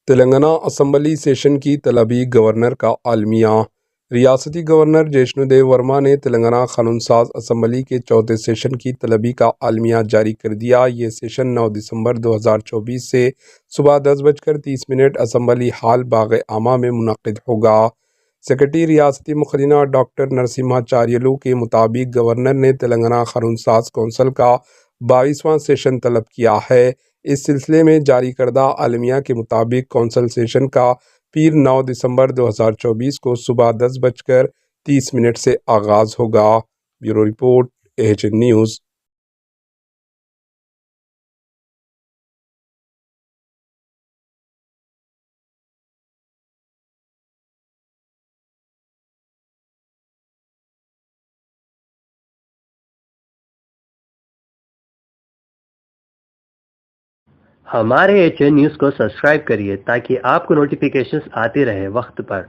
Telangana assembly session کی طلبی governor کا عالمیہ۔ ریاستی گورنر جیشنو دیو ورما نے تلنگانہ قانون ساز اسمبلی کے چوتھے سیشن کی طلبی کا عالمیہ جاری کر دیا۔ یہ سیشن 9 دسمبر 2024 سے صبح 10:30 اسمبلی ہال باغ عامہ میں منعقد ہوگا۔ سیکریٹری ریاستی مخزنہ ڈاکٹر نرسمہا چاریلو کے مطابق گورنر نے تلنگانہ قانون ساز کونسل کا 22واں سیشن طلب کیا ہے۔ اس سلسلے میں جاری کردہ عالمیہ کے مطابق کونسل سیشن کا پیر 9 دسمبر 2024 کو صبح 10:30 سے آغاز ہوگا۔ Bureau report, AHN news. ہمارے AHN نیوز کو سبسکرائب کریے تاکہ آپ کو نوٹیفیکیشنز آتے رہے وقت پر۔